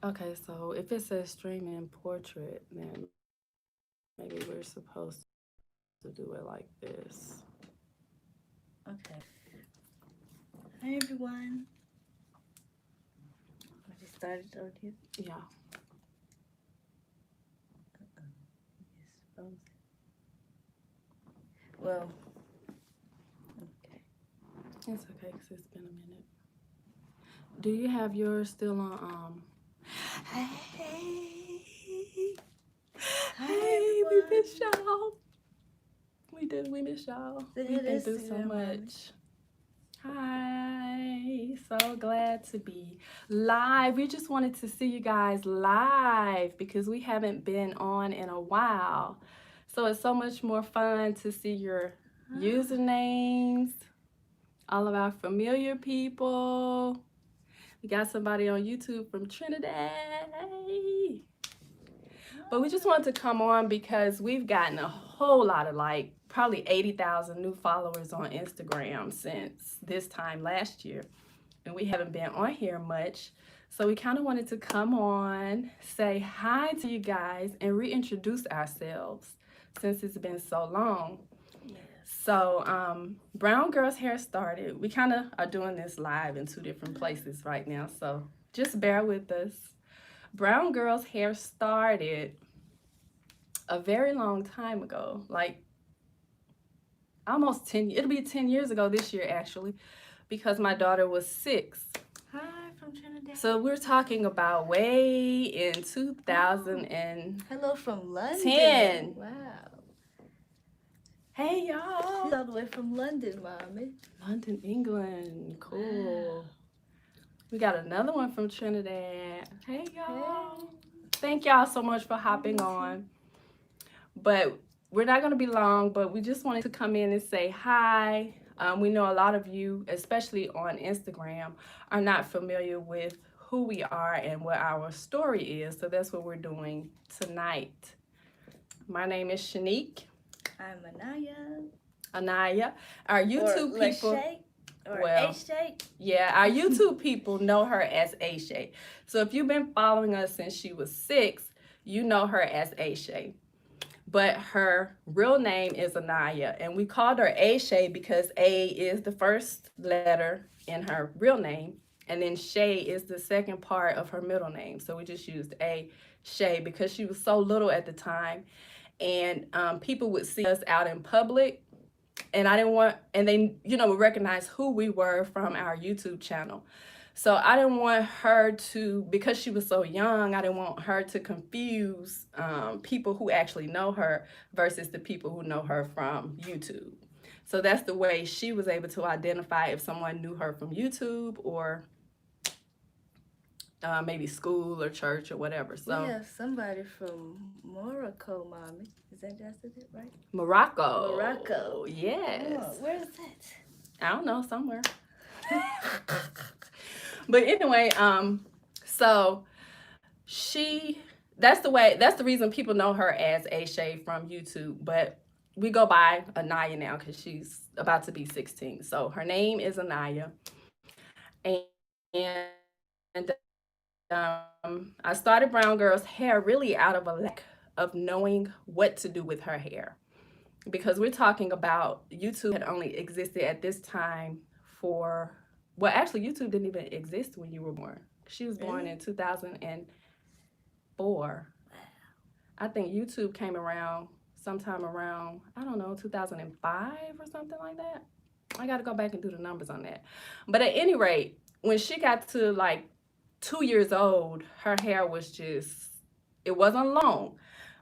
Okay, so if it says streaming portrait, then maybe we're supposed to do it like this. Okay. Hi everyone. I just started on here. Yeah, Yes, frozen. Well, okay. it's okay because it's been a minute. Do you have yours still on? Hey, Hi hey, we everyone. miss y'all. We did. We miss y'all. Say We've hello been through so Instagram, mommy. much. Hi, so glad to be live. We just wanted to see you guys live because we haven't been on in a while. So it's so much more fun to see your usernames, all of our familiar people. We got somebody on YouTube from Trinidad. But we just wanted to come on because we've gotten a whole lot of like probably 80,000 new followers on Instagram since this time last year. And we haven't been on here much. So we kind of wanted to come on, say hi to you guys, and reintroduce ourselves since it's been so long. Yes. So, Brown Girl's Hair started. We kind of are doing this live in two different places right now. So just bear with us. Brown Girl's Hair started a very long time ago, like almost 10, it'll be 10 years ago this year actually, because my daughter was 6. Hi from Trinidad. So we're talking about way in 2010. Hello from London. Wow. Hey She's y'all. all the way from London, mommy. London, England. Cool. Wow. We got another one from Trinidad. Hey y'all. Hey. Thank y'all so much for hopping on. But we're not going to be long, but we just wanted to come in and say hi. We know a lot of you, especially on Instagram, are not familiar with who we are and what our story is. So that's what we're doing tonight. My name is Shanique. I'm Anaya. Anaya. Our YouTube or people. Lachey, or Well, H-Shay. Yeah, our YouTube people know her as Aisha. So if you've been following us since she was 6, you know her as Aisha. But her real name is Anaya, and we called her Aisha because A is the first letter in her real name, and then Shay is the second part of her middle name. So we just used A Shay because she was so little at the time, and people would see us out in public, and I didn't want, and they, would recognize who we were from our YouTube channel. So I didn't want her to, because she was so young, I didn't want her to confuse people who actually know her versus the people who know her from YouTube. So that's the way she was able to identify if someone knew her from YouTube or maybe school or church or whatever. So we have somebody from Morocco, mommy. Is that it right? Morocco. Morocco. Yes. Oh, where's that? I don't know, somewhere. But anyway, so that's the reason people know her as Aisha from YouTube, but we go by Anaya now because she's about to be 16. So her name is Anaya. And I started Brown Girl's Hair really out of a lack of knowing what to do with her hair. Because we're talking about YouTube had only existed at this time for, well, actually, YouTube didn't even exist when you were born. She was born Really? in 2004. I think YouTube came around sometime around, I don't know, 2005 or something like that. I got to go back and do the numbers on that. But at any rate, when she got to like 2 years old, her hair was just, it wasn't long,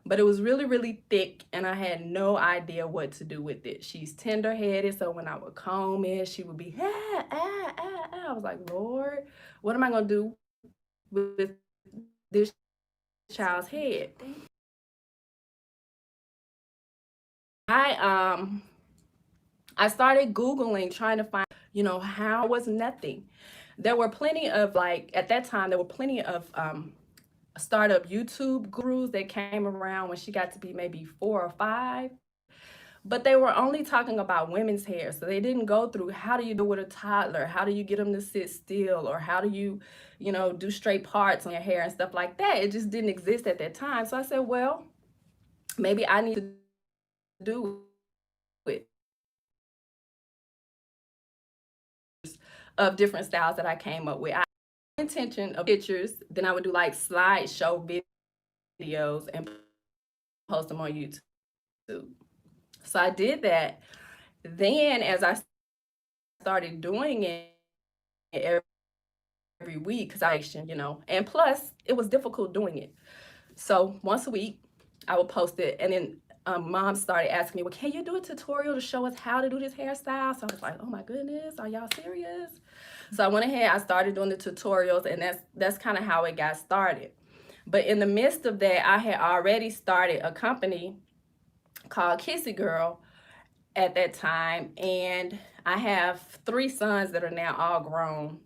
but it was really, really thick, and I had no idea what to do with it. She's tender headed, so when I would comb it, she would be, ah, ah, ah, ah. I was like, Lord, what am I going to do with this child's head? I I started Googling trying to find, how was nothing. There were plenty of, like, at that time, there were plenty of startup YouTube gurus that came around when she got to be maybe 4 or 5. but they were only talking about women's hair. So they didn't go through how do you do with a toddler? How do you get them to sit still? Or how do you, do straight parts on your hair and stuff like that? It just didn't exist at that time. So I said, well, maybe I need to do it of different styles that I came up with. I intention of pictures, then I would do like slideshow videos and post them on YouTube. So I did that. Then as I started doing it every week, because and plus it was difficult doing it. So once a week, I would post it, and then mom started asking me, "Well, can you do a tutorial to show us how to do this hairstyle?" So I was like, "Oh my goodness, are y'all serious?" So I went ahead, I started doing the tutorials, and that's kind of how it got started. But in the midst of that, I had already started a company called Kissy Girl at that time, and I have 3 sons that are now all grown.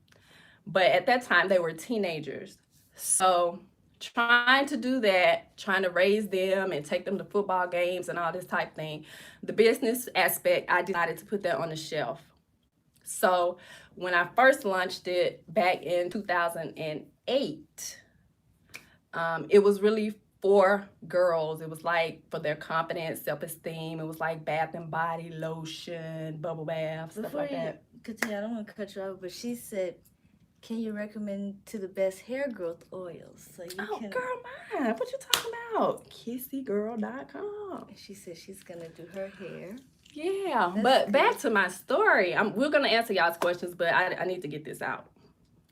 But at that time, they were teenagers. So trying to do that, trying to raise them and take them to football games and all this type thing, the business aspect, I decided to put that on the shelf. So when I first launched it back in 2008, it was really for girls. It was like for their confidence, self-esteem. It was like bath and body lotion, bubble bath, stuff like that. Continue, I don't want to cut you off, but she said, can you recommend to the best hair growth oils? So you girl, mine. What you talking about? Kissygirl.com. She said she's gonna do her hair. Yeah, but good. Back to my story. We're gonna answer y'all's questions, but I need to get this out.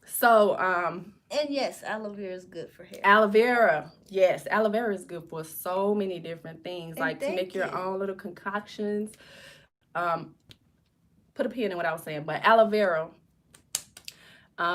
So, and yes, aloe vera is good for hair. Aloe vera, yes, aloe vera is good for so many different things, and like to make your own little concoctions. Put a pin in what I was saying, but aloe vera,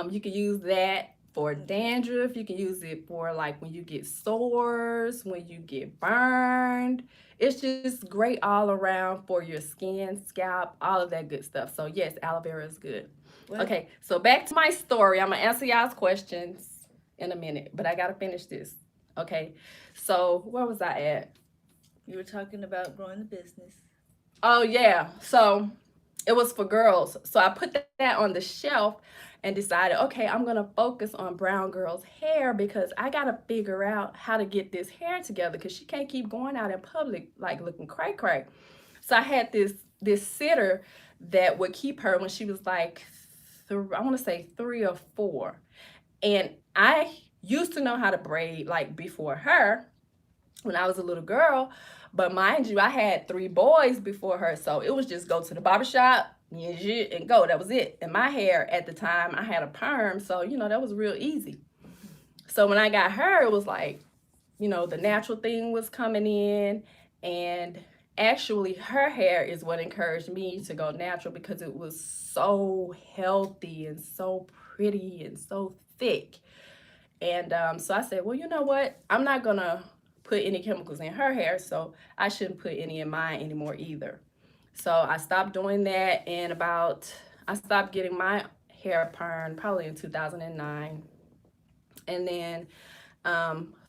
you can use that for dandruff. You can use it for like when you get sores, when you get burned. It's just great all around for your skin, scalp, all of that good stuff. So yes, aloe vera is good. Well, okay, so back to my story. I'm gonna answer y'all's questions in a minute, but I gotta finish this. Okay, so where was I at? You were talking about growing the business. Oh yeah, so it was for girls. So I put that on the shelf and decided, okay, I'm gonna focus on brown girls' hair because I gotta figure out how to get this hair together because she can't keep going out in public like looking cray cray. So I had this sitter that would keep her when she was like, I want to say 3 or 4, and I used to know how to braid like before her when I was a little girl. But mind you, I had 3 boys before her, so it was just go to the barbershop and go. That was it. And my hair at the time, I had a perm, so that was real easy. So when I got her, it was like, the natural thing was coming in, and actually her hair is what encouraged me to go natural because it was so healthy and so pretty and so thick. And so I said, well, you know what? I'm not gonna put any chemicals in her hair, so I shouldn't put any in mine anymore either. So I stopped doing that, and I stopped getting my hair permed probably in 2009. And then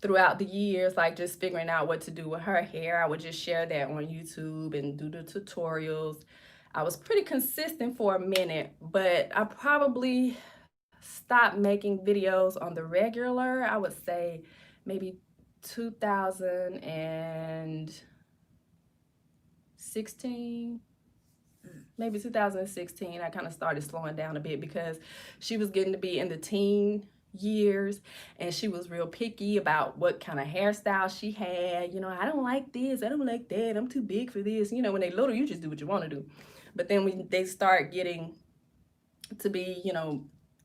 throughout the years, like just figuring out what to do with her hair, I would just share that on YouTube and do the tutorials. I was pretty consistent for a minute, but I probably stopped making videos on the regular, I would say maybe 2016, maybe 2016. I kind of started slowing down a bit because she was getting to be in the teen years and she was real picky about what kind of hairstyle she had. I don't like this, I don't like that, I'm too big for this. When they little, you just do what you want to do. But then when they start getting to be,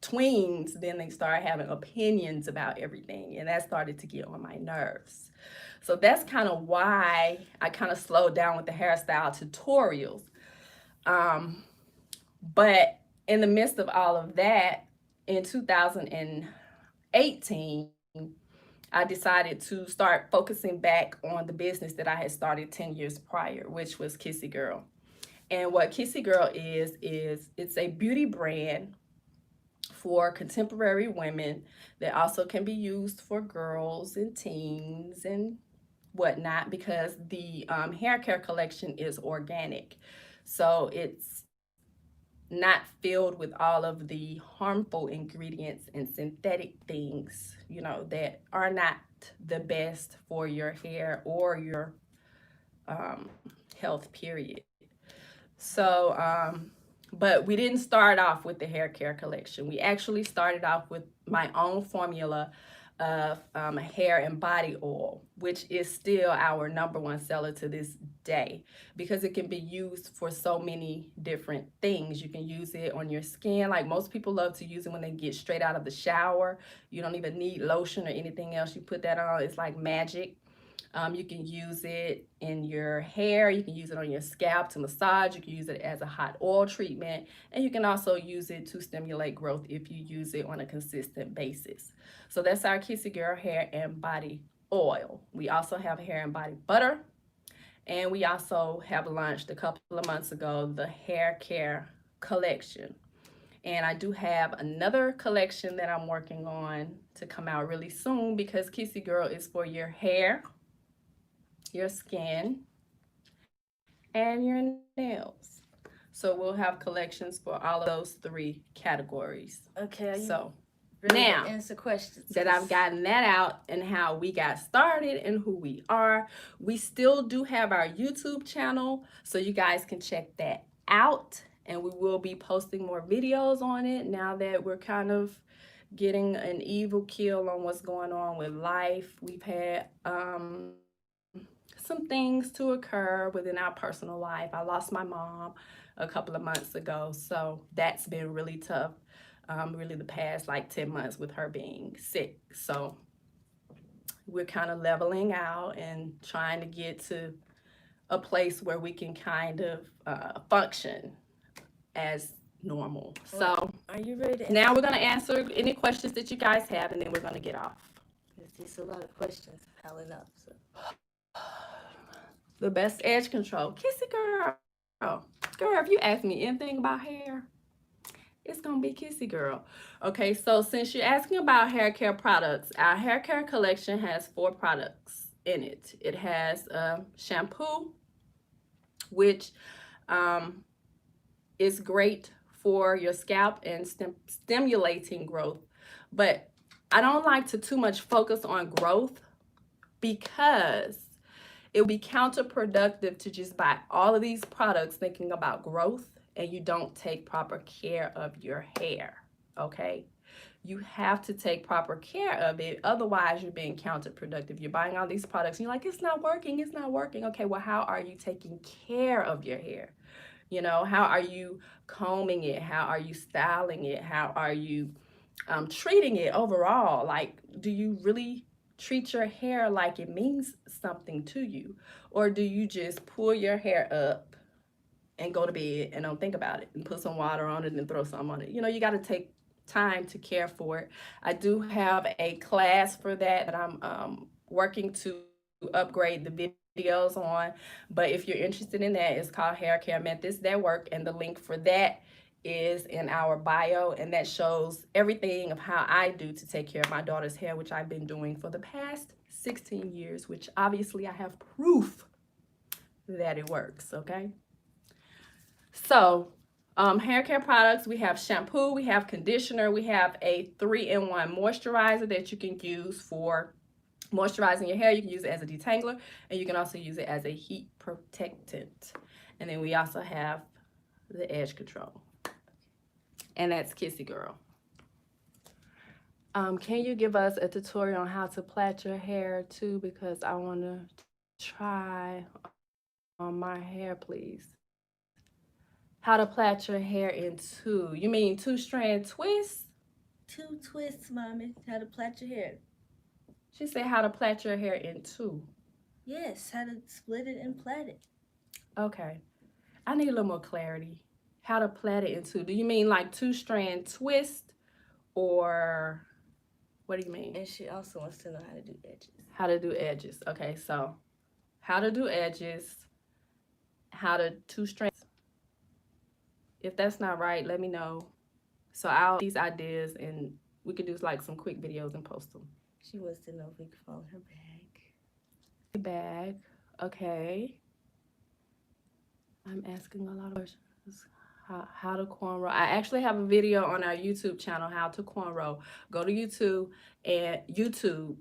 tweens, then they start having opinions about everything, and that started to get on my nerves. So that's kind of why I kind of slowed down with the hairstyle tutorials. But in the midst of all of that, in 2018, I decided to start focusing back on the business that I had started 10 years prior, which was Kissy Girl. And what Kissy Girl is it's a beauty brand for contemporary women that also can be used for girls and teens and whatnot, because the hair care collection is organic. So it's not filled with all of the harmful ingredients and synthetic things, that are not the best for your hair or your health, period. So, but we didn't start off with the hair care collection. We actually started off with my own formula of hair and body oil, which is still our number one seller to this day, because it can be used for so many different things. You can use it on your skin. Like, most people love to use it when they get straight out of the shower. You don't even need lotion or anything else. You put that on, it's like magic. You can use it in your hair. You can use it on your scalp to massage. You can use it as a hot oil treatment. And you can also use it to stimulate growth if you use it on a consistent basis. So that's our Kissy Girl hair and body oil. We also have hair and body butter. And we also have launched a couple of months ago the hair care collection. And I do have another collection that I'm working on to come out really soon, because Kissy Girl is for your hair, your skin, and your nails. So we'll have collections for all of those three categories. Okay, are you So ready now to answer questions? that I've gotten that out and how we got started and who we are, we still do have our YouTube channel, so you guys can check that out. And we will be posting more videos on it now that we're kind of getting an evil kill on what's going on with life. We've had some things to occur within our personal life. I lost my mom a couple of months ago, so that's been really tough. Really the past like 10 months with her being sick. So we're kind of leveling out and trying to get to a place where we can kind of function as normal. So are you ready to now we're going to answer any questions that you guys have, and then we're going to get off. There's a lot of questions piling up. So. The best edge control. Kissy Girl. Girl, if you ask me anything about hair, it's going to be Kissy Girl. Okay, so since you're asking about hair care products, our hair care collection has 4 products in it. It has shampoo, which is great for your scalp and stimulating growth. But I don't like to too much focus on growth, because it would be counterproductive to just buy all of these products thinking about growth and you don't take proper care of your hair, okay? You have to take proper care of it. Otherwise, you're being counterproductive. You're buying all these products and you're like, it's not working, it's not working. Okay, well, how are you taking care of your hair? How are you combing it? How are you styling it? How are you treating it overall? Like, do you really treat your hair like it means something to you? Or do you just pull your hair up and go to bed and don't think about it and put some water on it and throw something on it? You got to take time to care for it. I do have a class for that I'm working to upgrade the videos on, but if you're interested in that, it's called Hair Care Methods That Work, and the link for that is in our bio, and that shows everything of how I do to take care of my daughter's hair, which I've been doing for the past 16 years, which obviously I have proof that it works, okay? So hair care products, we have shampoo, we have conditioner, we have a 3-in-1 moisturizer that you can use for moisturizing your hair. You can use it as a detangler, and you can also use it as a heat protectant. And then we also have the edge control, and that's Kissy Girl. Can you give us a tutorial on how to plait your hair too, because I want to try on my hair, please? How to plait your hair in 2? You mean 2-strand twists? 2 twists, mommy. How to plait your hair. She said how to plait your hair in 2. Yes, how to split it and plait it. Okay. I need a little more clarity. How to plait it in 2. Do you mean like 2-strand twist, or what do you mean? And she also wants to know how to do edges. How to do edges. Okay, so how to do edges, how to 2-strand. If that's not right, let me know. So I'll these ideas, and we could do like some quick videos and post them. She wants to know if we can follow her bag. bag. Okay. I'm asking a lot of questions. How to cornrow. I actually have a video on our YouTube channel, how to cornrow. Go to YouTube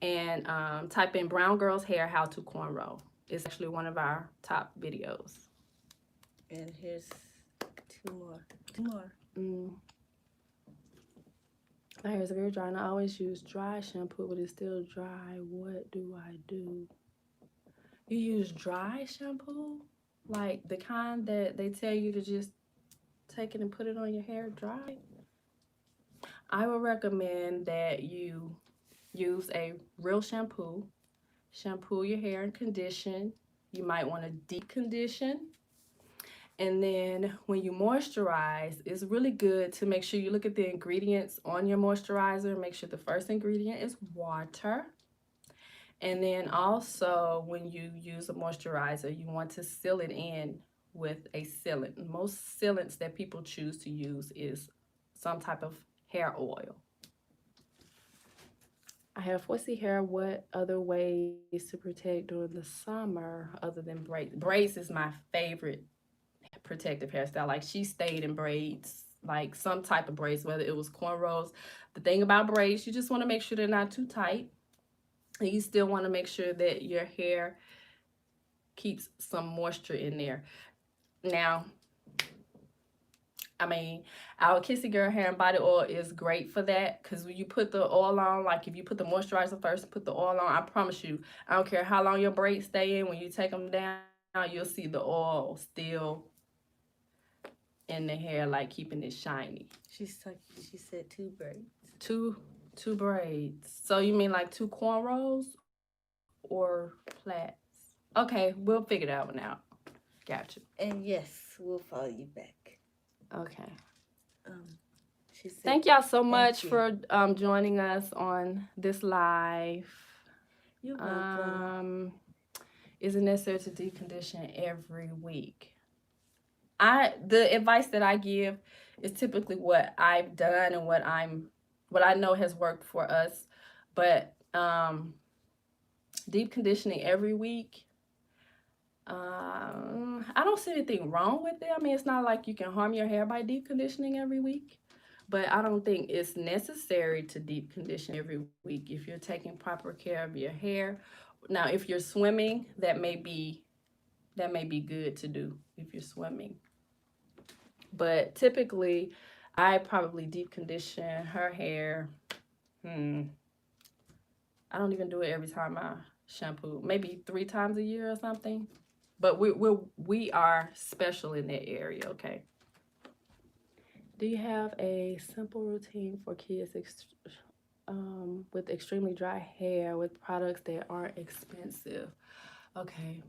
and type in brown girls hair how to cornrow. It's actually one of our top videos. And here's two more. Two more. My hair is very dry and I always use dry shampoo, but it's still dry. What do I do? You use dry shampoo? Like the kind that they tell you to just take it and put it on your hair dry? I would recommend that you use a real shampoo. Shampoo your hair and condition. You might want to deep condition. And then when you moisturize, it's really good to make sure you look at the ingredients on your moisturizer. Make sure the first ingredient is water. And then also when you use a moisturizer, you want to seal it in with a sealant. Most sealants that people choose to use is some type of hair oil. I have 4C hair. What other ways to protect during the summer other than braids? Braids is my favorite protective hairstyle. Like she stayed in braids, like some type of braids, whether it was cornrows. The thing about braids, you just want to make sure they're not too tight. And you still want to make sure that your hair keeps some moisture in there. Now, I mean, our Kissy Girl hair and body oil is great for that because when you put the oil on, like if you put the moisturizer first and put the oil on, I promise you, I don't care how long your braids stay in, when you take them down, you'll see the oil still in the hair, like keeping it shiny. She said two braids. Two braids. So you mean like two cornrows or plaits? Okay, we'll figure that one out. Gotcha. And yes, we'll follow you back. Okay. She said, thank y'all so much for joining us on this live. You're welcome. Is it necessary to deep condition every week? The advice that I give is typically what I've done and what I know has worked for us. But deep conditioning every week, I don't see anything wrong with it. I mean, it's not like you can harm your hair by deep conditioning every week, but I don't think it's necessary to deep condition every week if you're taking proper care of your hair. Now, if you're swimming, that may be good to do if you're swimming. But typically, I probably deep condition her hair. I don't even do it every time I shampoo. Maybe 3 times a year or something. But we are special in that area, okay? Do you have a simple routine for kids with extremely dry hair with products that aren't expensive? Okay.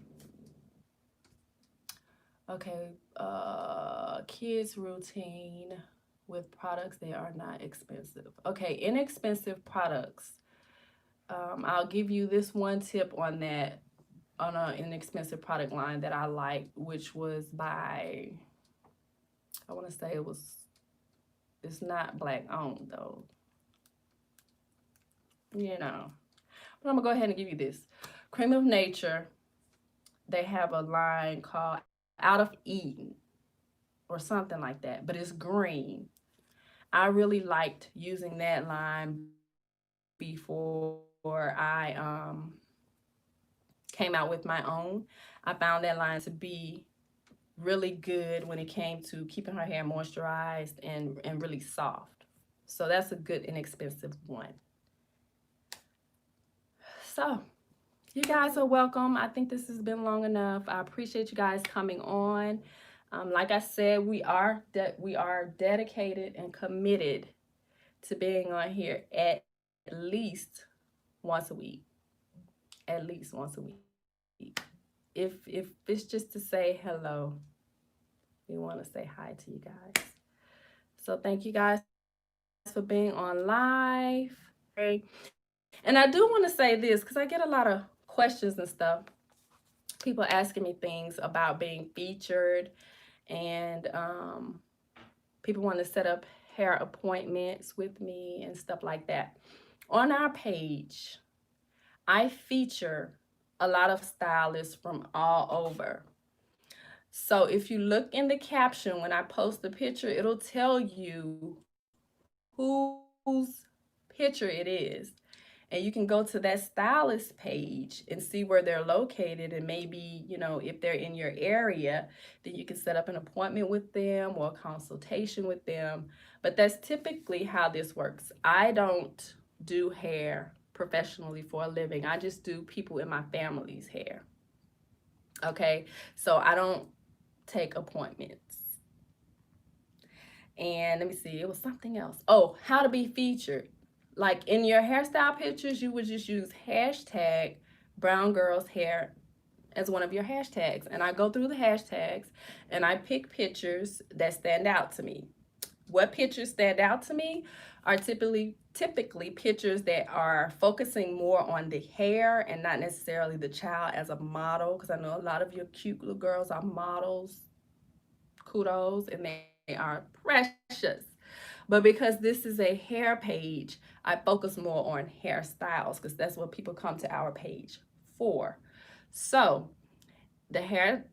Kids routine with products that are not expensive. Okay, inexpensive products. I'll give you this one tip on that, on an inexpensive product line that I like, which was by, I want to say it's not Black owned though. You know, but I'm gonna go ahead and give you this. Cream of Nature, they have a line called Out of Eden or something like that, but it's green. I really liked using that line before I came out with my own. I found that line to be really good when it came to keeping her hair moisturized and really soft. So that's a good inexpensive one. So you guys are welcome. I think this has been long enough. I appreciate you guys coming on. Like I said, we are dedicated and committed to being on here at least once a week. At least once a week. If it's just to say hello, we want to say hi to you guys. So thank you guys for being on live. And I do want to say this because I get a lot of questions and stuff. People asking me things about being featured, and people want to set up hair appointments with me and stuff like that. On our page, I feature a lot of stylists from all over. So if you look in the caption when I post the picture, it'll tell you whose picture it is. And you can go to that stylist page and see where they're located, and maybe, if they're in your area, then you can set up an appointment with them or a consultation with them. But that's typically how this works. I don't do hair professionally for a living. I just do people in my family's hair. Okay? So I don't take appointments. And let me see, it was something else. Oh, how to be featured. Like in your hairstyle pictures, you would just use hashtag brown girls hair as one of your hashtags. And I go through the hashtags and I pick pictures that stand out to me. What pictures stand out to me are typically pictures that are focusing more on the hair and not necessarily the child as a model, because I know a lot of your cute little girls are models. Kudos, and they are precious. But because this is a hair page, I focus more on hairstyles because that's what people come to our page for. So the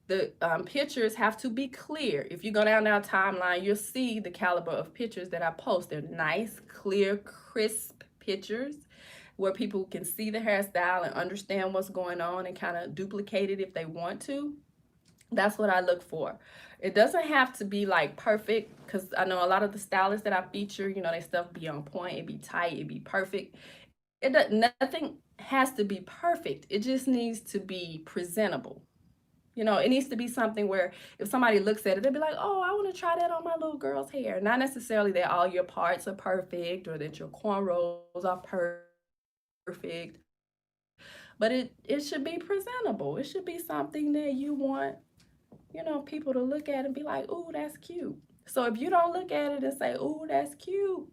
pictures have to be clear. If you go down our timeline, you'll see the caliber of pictures that I post. They're nice, clear, crisp pictures where people can see the hairstyle and understand what's going on and kind of duplicate it if they want to. That's what I look for. It doesn't have to be like perfect, because I know a lot of the stylists that I feature, their stuff be on point, it be tight, it be perfect. Nothing has to be perfect. It just needs to be presentable. It needs to be something where if somebody looks at it, they'll be like, oh, I want to try that on my little girl's hair. Not necessarily that all your parts are perfect or that your cornrows are perfect, but it should be presentable. It should be something that you want people to look at and be like, ooh, that's cute. So if you don't look at it and say, ooh, that's cute,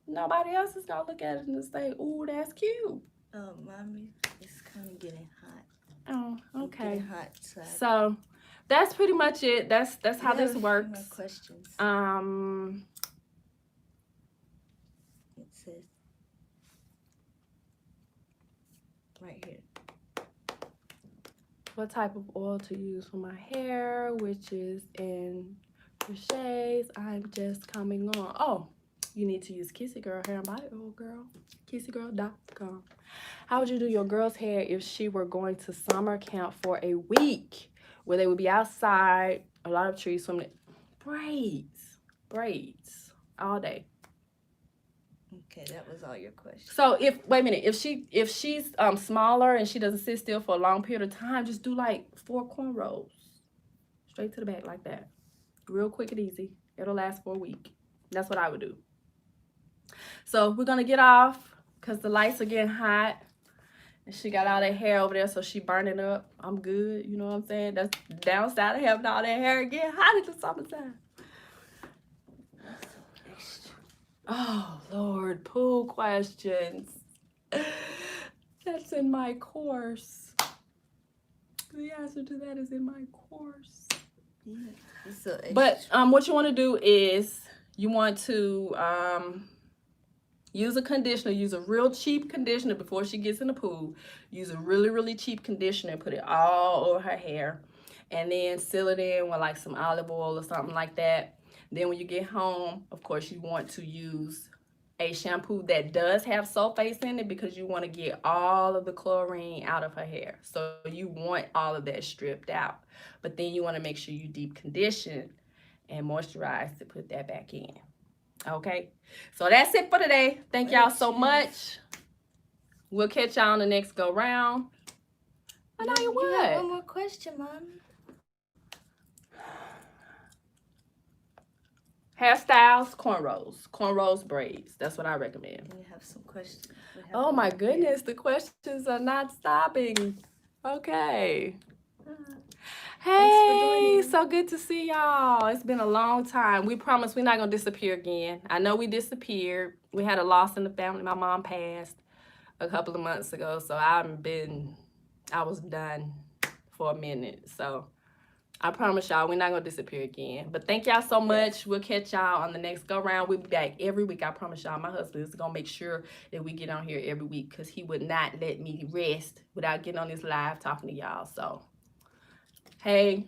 nobody else is going to look at it and say, ooh, that's cute. Oh, mommy, it's kind of getting hot. Oh, okay. Getting hot. So that's pretty much it. That's how this works. More questions. It says right here. What type of oil to use for my hair, which is in shades. I'm just coming on. Oh, you need to use Kissy Girl Hair and Body Oil, girl. KissyGirl.com. How would you do your girl's hair if she were going to summer camp for a week where they would be outside, a lot of trees, swimming? Braids all day. Okay, that was all your questions. So if she's smaller and she doesn't sit still for a long period of time, just do like 4 cornrows straight to the back like that, real quick and easy. It'll last for a week. That's what I would do. So we're gonna get off because the lights are getting hot and she got all that hair over there, so she burning up. I'm good, you know what I'm saying? That's the downside of having all that hair getting hot in the summertime. Oh, Lord, pool questions. That's in my course. The answer to that is in my course. Yeah, so but what you want to do is you want to use a conditioner. Use a real cheap conditioner before she gets in the pool. Use a really, really cheap conditioner. Put it all over her hair. And then seal it in with like some olive oil or something like that. Then when you get home, of course, you want to use a shampoo that does have sulfates in it because you want to get all of the chlorine out of her hair. So you want all of that stripped out. But then you want to make sure you deep condition and moisturize to put that back in. Okay? So that's it for today. Thank y'all so much. We'll catch y'all on the next go round. You have one more question, Mom. Hairstyles, cornrows, braids. That's what I recommend. And you have some questions. Oh my goodness, the questions are not stopping. Okay. Hey, so good to see y'all. It's been a long time. We promise we're not going to disappear again. I know we disappeared. We had a loss in the family. My mom passed a couple of months ago, so I was done for a minute. So I promise y'all, we're not gonna disappear again. But thank y'all so much. We'll catch y'all on the next go round. We'll be back every week. I promise y'all. My husband is gonna make sure that we get on here every week because he would not let me rest without getting on this live talking to y'all. So, hey,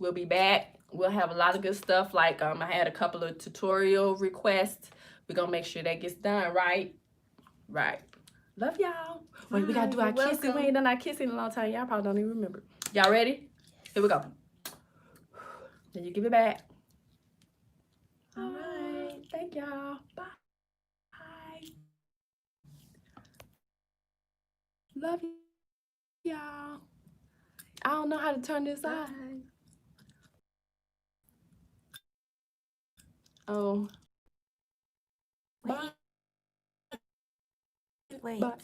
we'll be back. We'll have a lot of good stuff. Like I had a couple of tutorial requests. We're gonna make sure that gets done, right? Right. Love y'all. Wait, we gotta do our kissing. We ain't done our kissing in a long time. Y'all probably don't even remember. Y'all ready? Here we go. Then you give it back. All right. Thank y'all. Bye. Love y'all. I don't know how to turn this off. Oh. Bye. Wait. Bye.